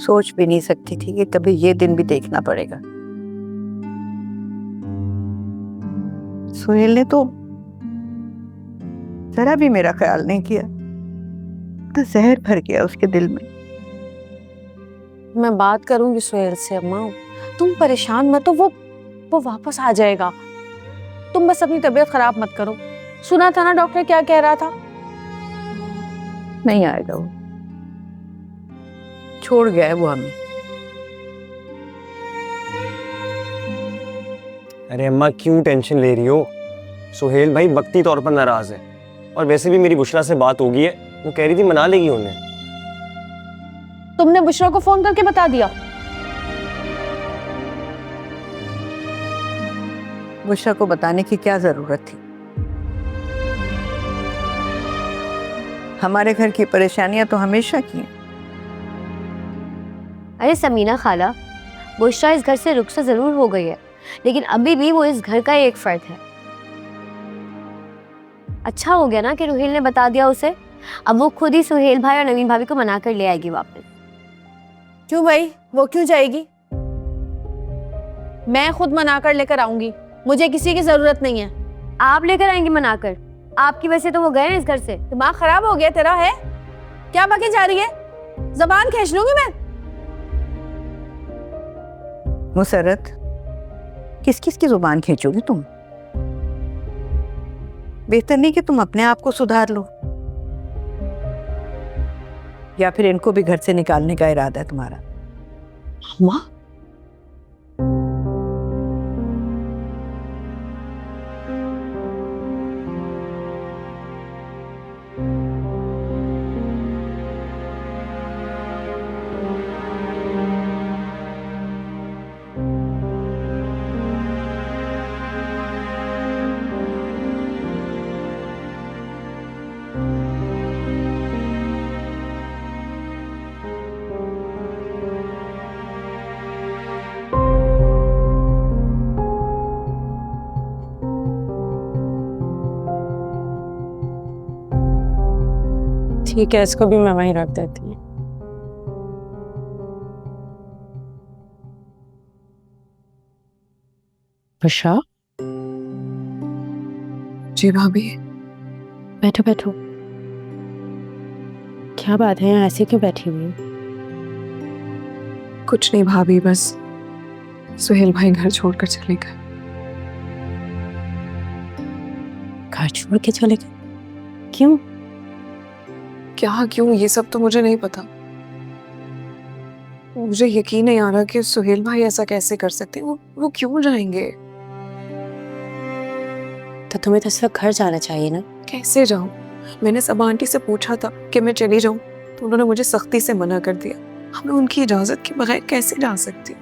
सोच भी नहीं सकती थी कि कभी ये दिन भी देखना पड़ेगा। सुहेल ने तो जरा भी मेरा ख्याल नहीं किया, तो जहर भर गया उसके दिल में। मैं बात करूंगी सुहेल से अम्मा, तुम परेशान मत हो, वो वापस आ जाएगा। तुम बस अपनी तबीयत खराब मत करो। सुना था ना डॉक्टर क्या कह रहा था? नहीं आएगा वो, छोड़ गया है वो हमें। अरे अम्मा क्यों टेंशन ले रही हो? सुहेल भाई वक्ती तौर पर नाराज है, और वैसे भी मेरी बुशरा से बात हो गई है, वो कह रही थी मना लेगी उन्हें। तुमने बुशरा को फोन करके बता दिया? बुशरा को बताने की क्या जरूरत थी? हमारे घर की परेशानियां तो हमेशा की हैं। अरे समीना खाला, बुशरा इस घर से रुखसत जरूर हो गई है, लेकिन अभी भी वो इस घर का एक फर्द है। अच्छा हो गया ना कि रुहेल ने बता दिया उसे। अब वो खुद ही सुहेल भाई और नवीन भाभी को मना कर ले आएगी वापस। क्यों भाई, वो क्यों जाएगी? मैं खुद मना कर लेकर आऊंगी, मुझे किसी की जरूरत नहीं है। आप लेकर आएंगी मना कर? आपकी वजह से तो वो गए हैं इस घर से। दिमाग खराब हो गया तेरा? है क्या बके जा रही है? जबान खींच लूंगी मैं। मुसरत, किस किस की जुबान खींचोगी तुम? बेहतर नहीं कि तुम अपने आप को सुधार लो, या फिर इनको भी घर से निकालने का इरादा है तुम्हारा? अम्मा, ठीक है, इसको भी मैं वहीं रख देती हूँ। बुशरा, जी भाभी। बैठो बैठो। क्या बात है, यहाँ ऐसे क्यों बैठी हुई हो? कुछ नहीं भाभी, बस सुहेल भाई घर छोड़कर चले गए। घर छोड़ के चले गए? क्यों? क्या क्यों, ये सब तो मुझे नहीं पता। मुझे यकीन नहीं आ रहा कि सुहेल भाई ऐसा कैसे कर सकते हैं। वो क्यों जाएंगे? तो तुम्हें तो इस वक्त घर जाना चाहिए ना। कैसे जाऊं? मैंने सबा आंटी से पूछा था कि मैं चली जाऊं, तो उन्होंने मुझे सख्ती से मना कर दिया। हमें उनकी इजाजत के बगैर कैसे जा सकती?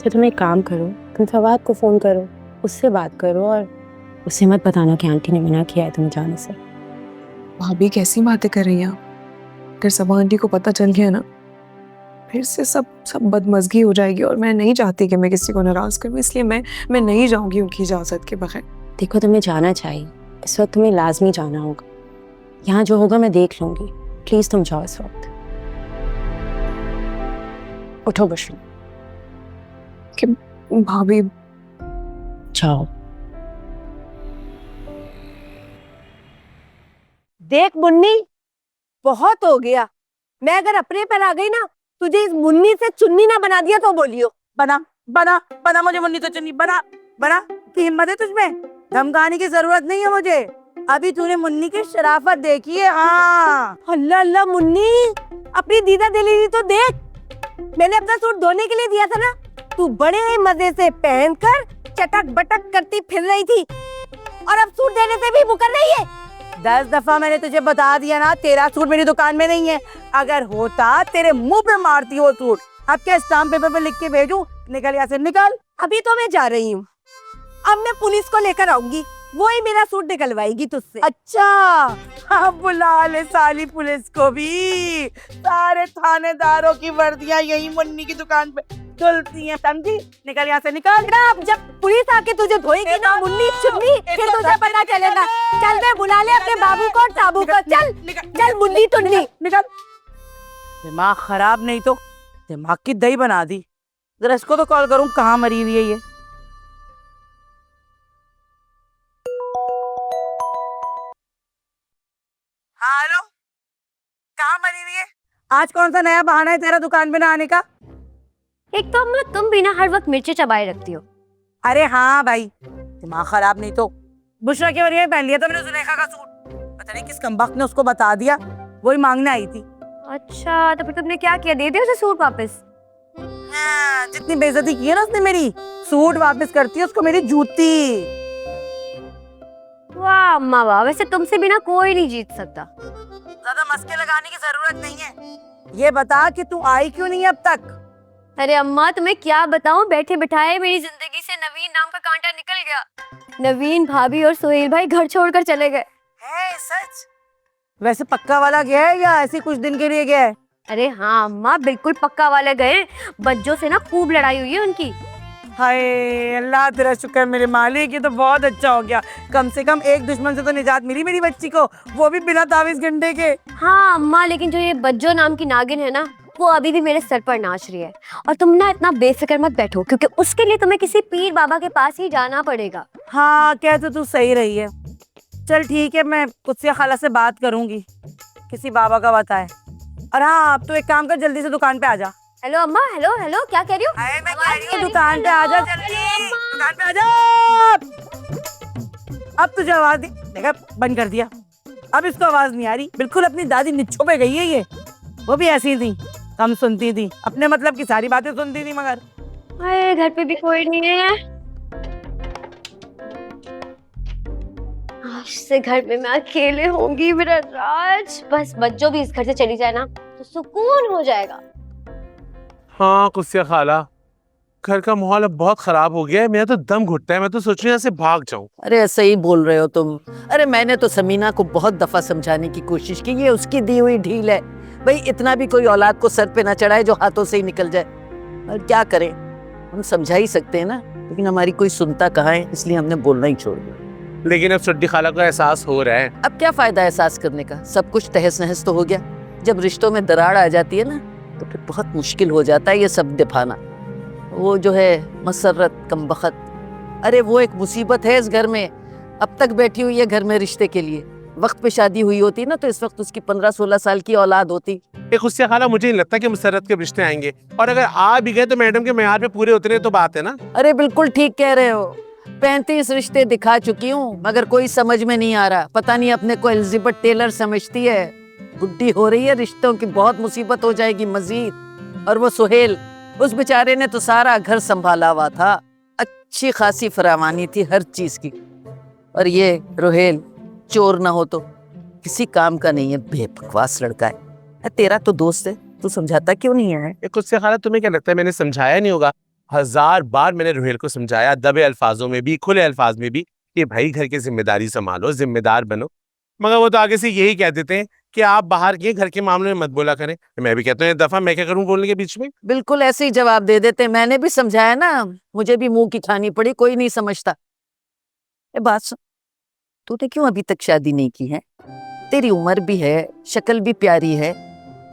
तो तुम एक काम करो, तुम फवाद को फोन करो, उससे बात करो और उसे मत बताना कि आंटी ने मना किया है तुम्हें जाने से। भाभी कैसी बातें कर रही हैं आप? अगर सबा आंटी को पता चल गया ना, फिर से सब बदमज़गी हो जाएगी, और मैं नहीं चाहती कि मैं किसी को नाराज करूं, इसलिए मैं नहीं जाऊंगी उनकी इजाजत के बगैर। देखो, तुम्हें जाना चाहिए, इस वक्त तुम्हें लाजमी जाना होगा। यहाँ जो होगा मैं देख लूंगी, प्लीज तुम जाओ इस वक्त। उठो बुशरा। कि भाभी, जाओ। देख मुन्नी, बहुत हो गया। मैं अगर अपने पर आ गई ना, तुझे इस मुन्नी से चुन्नी ना बना दिया तो बोलियो। बना बना बना मुझे मुन्नी तो चुन्नी बना बना की हिम्मत है तुझमें? धमकाने की जरूरत नहीं है मुझे। अभी तूने मुन्नी की शराफत देखी है। हाँ, अल्लाह अल्लाह मुन्नी, अपनी दीदा दिली तो देख। मैंने अपना सूट धोने के लिए दिया था ना, तू बड़े मजे से पहनकर चटक बटक करती फिर रही थी, और अब सूट देने से भी मुकर रही है। 10 दफा मैंने तुझे बता दिया ना, तेरा सूट मेरी दुकान में नहीं है। अगर होता तेरे मुंह पे मारती वो सूट। अब क्या स्टाम्प पेपर पे लिख के भेजूं? निकल यहाँ से, निकल। अभी तो मैं जा रही हूँ, अब मैं पुलिस को लेकर आऊंगी, वो ही मेरा सूट निकलवाएगी तुझसे। अच्छा, हाँ, बुला ले साली पुलिस को भी। सारे थानेदारों की वर्दियां यही मुन्नी की दुकान पे धुलती हैं, समझी? निकल यहाँ से, निकल। अब जब पुलिस आके तुझे धोएगी ना मुन्नी चुन्नी, फिर तुझे पता चलेगा। चल, मैं बुला ले अपने बाबू को और ताबू को। चल चल मुन्नी टुन्नी, निकल। दिमाग खराब नहीं तो दिमाग की दही बना दी। जरा इसको तो कॉल करूं, कहाँ मरी हुई है ये। हाँ हेलो, कहाँ मरी हुई है? आज कौन सा नया बहाना है तेरा दुकान पे ना आने का? एक तो अम्मा तुम भी ना हर वक्त मिर्ची चबाए रखती हो। अरे हाँ भाई, दिमाग खराब नहीं तो। बुशरा की वजह पहन लिया था मैंने जुलेखा का सूट, पता नहीं किस कमबख्त ने उसको बता दिया, वही मांगने आई थी। अच्छा तो फिर तुमने क्या किया, दे दिया उसे सूट वापस? हाँ, जितनी बेइज्जती की है ना उसने मेरी, सूट वापस करती है उसको मेरी जूती। वाह अम्मा वाह, वैसे तुमसे बिना कोई नहीं जीत सकता। ज्यादा मस्के लगाने की जरूरत नहीं है। ये बता कि तू आई क्यों नहीं अब तक? अरे अम्मा तुम्हें क्या बताऊं, बैठे बिठाए मेरी जिंदगी से नवीन नाम का कांटा निकल गया। नवीन भाभी और सोहेल भाई घर छोड़कर चले गए। है सच? वैसे पक्का वाला गया है या ऐसे कुछ दिन के लिए गया है? अरे हाँ अम्मा बिल्कुल पक्का वाले गए, बच्चों से ना खूब लड़ाई हुई है उनकी। हाय अल्लाह तेरा शुक्र मेरे मालिक, ये तो बहुत अच्छा हो गया। कम से कम एक दुश्मन से तो निजात मिली मेरी बच्ची को, वो भी बिना तावीज़ गंडे के। हाँ अम्मा, लेकिन जो ये बज्जो नाम की नागिन है ना, वो अभी भी मेरे सर पर नाच रही है। और तुम ना इतना बेफिक्र मत बैठो, क्योंकि उसके लिए तुम्हें किसी पीर बाबा के पास ही जाना पड़ेगा। हाँ कह तो तू सही रही है। चल ठीक है, मैं कुत्सिया खाला से बात करूंगी, किसी बाबा का बताए। और हाँ अब तो एक काम कर, जल्दी से दुकान पे आ जा। हेलो अम्मा, हेलो हेलो, क्या कह रही हो? मैं कह रही हूँ दुकान पे आ जा जल्दी, दुकान पे आ जा। अब तुझे आवाज दी, देखा बंद कर दिया। अब इसको आवाज नहीं आ रही, बिल्कुल अपनी दादी निच्छों पे गई है ये। वो भी ऐसी थी, कम सुनती थी, अपने मतलब की सारी बातें सुनती थी, मगर अरे घर पे भी कोई नहीं है। आज से घर में मैं अकेले होंगी मेरा राज। बस बच्चों भी इस घर से चली जाए ना तो सुकून हो जाएगा। हाँ कुस्सिया खाला, घर का माहौल अब बहुत खराब हो गया है, मेरा तो दम घुटता है। मैं तो सोच रही हूँ यहाँ से भाग जाऊं। अरे ऐसे ही बोल रहे हो तुम। अरे मैंने तो समीना को बहुत दफा समझाने की कोशिश की, ये उसकी दी हुई ढील है। भाई इतना भी कोई औलाद को सर पे ना चढ़ाए जो हाथों से ही निकल जाए। और क्या करें, हम समझा ही सकते हैं ना, लेकिन हमारी कोई सुनता कहाँ है, इसलिए हमने बोलना ही छोड़ दिया। लेकिन अब सुड्डी खाला को एहसास हो रहा है। अब क्या फायदा एहसास करने का, सब कुछ तहस नहस तो हो गया। जब रिश्तों में दरार आ जाती है ना तो फिर बहुत मुश्किल हो जाता है ये सब दिफाना। वो जो है मसरत कमबख्त, अरे वो एक मुसीबत है इस घर में। अब तक बैठी हुई है घर में रिश्ते के लिए। वक्त पे शादी हुई होती ना तो इस वक्त उसकी 15-16 साल की औलाद होती। कुस्सिया खाला, मुझे नहीं लगता कि मुसर्रत के रिश्ते आएंगे, और अगर आ भी गए तो मैडम के मेयार पे पूरे उतरे तो बात है ना। अरे बिल्कुल ठीक कह रहे हो, 35 रिश्ते दिखा चुकी हूँ मगर कोई समझ में नहीं आ रहा। पता नहीं अपने को एलिजाबेथ टेलर समझती है, बुढ़ी हो रही है, रिश्तों की बहुत मुसीबत हो जाएगी मजीद। और वो सुहेल, उस बेचारे ने तो सारा घर संभाला हुआ था, अच्छी खासी फरावानी थी हर चीज की। और ये रोहेल चोर ना हो तो किसी काम का नहीं है, बेबकवास लड़का है। तेरा तो दोस्त है, तू समझाता क्यों नहीं है? कुस्सिया खाला, तुम्हें क्या लगता है मैंने समझाया नहीं होगा? 1000 बार मैंने रोहेल को समझाया, दबे अल्फाजों में भी खुले अल्फाज में भी, कि भाई घर की जिम्मेदारी संभालो, जिम्मेदार बनो। मगर वो तो आगे से यही कह देते हैं कि आप बाहर के घर के मामले में मत बोला करें। मैं भी कहता हूँ दफा, मैं क्या करूँ बोलने के बीच में? बिल्कुल ऐसे ही जवाब दे देते। मैंने भी समझाया ना, मुझे भी मुंह की खानी पड़ी, कोई नहीं समझता। ये बात सुन, तूने क्यों अभी तक शादी नहीं की है? तेरी उम्र भी है, शक्ल भी प्यारी है।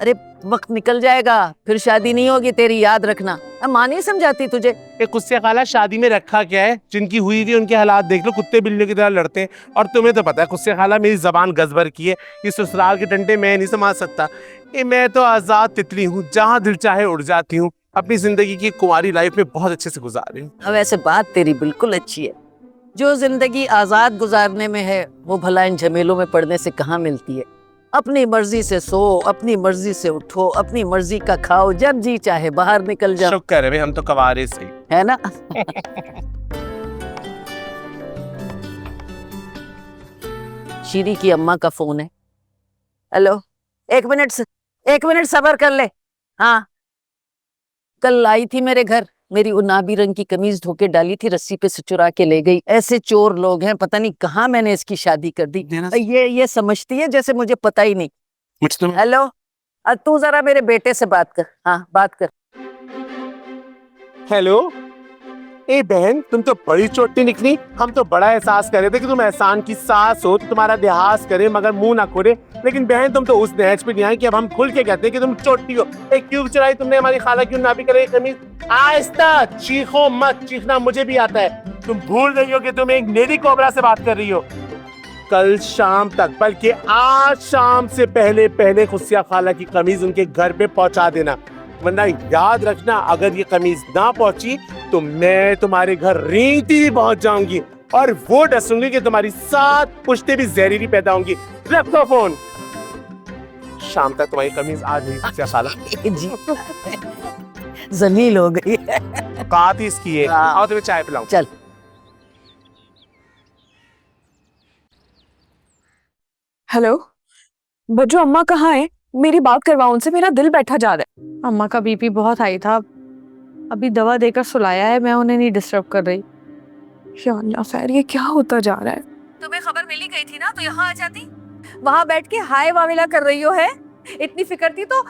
अरे वक्त निकल जाएगा, फिर शादी नहीं होगी तेरी, याद रखना। अब माँ नहीं समझाती तुझे? कुस्सिया खाला, शादी में रखा क्या है? जिनकी हुई थी उनके हालात देख लो, कुत्ते बिल्लियों की तरह लड़ते हैं। और तुम्हें तो पता है कुस्सिया खाला, मेरी जबान गजबर की है, ये ससुराल के टंटे मैं नहीं संभाल सकता। ये मैं तो आजाद तितली हूँ, जहाँ दिल चाहे उड़ जाती हूँ। अपनी जिंदगी की कुंवारी लाइफ में बहुत अच्छे से गुजार रही हूँ। अब ऐसे बात तेरी बिल्कुल अच्छी है, जो जिंदगी आजाद गुजारने में है वो भला इन झमेलों में पड़ने से कहाँ मिलती है। अपनी मर्जी से सो, अपनी मर्जी से उठो, अपनी मर्जी का खाओ, जब जी चाहे बाहर निकल जाओ। शुक्र है हम तो कवारे से, है ना? शीरी की अम्मा का फोन है। हेलो, एक मिनट सब्र कर ले। हाँ, कल आई थी मेरे घर, मेरी गुलाबी रंग की कमीज धोके डाली थी, रस्सी पे से चुरा के ले गई। ऐसे चोर लोग हैं, पता नहीं कहाँ मैंने इसकी शादी कर दी। ये समझती है जैसे मुझे पता ही नहीं। मुझे हेलो, तू जरा मेरे बेटे से बात कर। हाँ बात कर। हेलो, ए बहन, तुम तो बड़ी चोटी निकली। हम तो बड़ा एहसास कर रहे थे कि तुम एहसान की सास हो, तो तुम्हारा लिहाज करे मगर मुंह ना खोले। लेकिन बहन तुम तो उस नहज पे नहीं आई कि अब हम खुल के कहते हैं कि तुम चोटी हो। एक क्यों चुराई तुमने हमारी खाला क्यों नापी करे कमीज? आहिस्ता, चीखो मत, चीखना मुझे भी आता है। तुम भूल गई हो कि तुम एक नेरी कोबरा से बात कर रही हो। कल शाम तक, बल्कि आज शाम से पहले पहले खुशिया खाला की कमीज उनके घर पे पहुंचा देना, वरना याद रखना अगर ये कमीज ना पहुंची तो मैं तुम्हारे घर रीति पहुंच जाऊंगी और वो डसूंगी कि तुम्हारी 7 पुश्ते भी जहरीली पैदा होंगी। रख दो फोन। शाम तक तुम्हारी कमीज आ गई खुशिया खाला। जी जलील हो गई है। कहा थी इसकी ये। हाँ। आओ तुम्हें चाय पिलाऊं। चल हेलो बज्जो, अम्मा कहाँ है? मेरी बात करवाओ उनसे, मेरा दिल बैठा जा रहा है। अम्मा का बीपी बहुत हाई था, अभी दवा देकर सुलाया है, मैं उन्हें नहीं डिस्टर्ब कर रही। या अल्लाह खैर, ये क्या होता जा रहा है? तुम्हें खबर मिली गई थी ना, तो यहाँ आ जाती। वहाँ बैठ के हाय वामिला कर रही हो है। इतनी फिक्र थी तो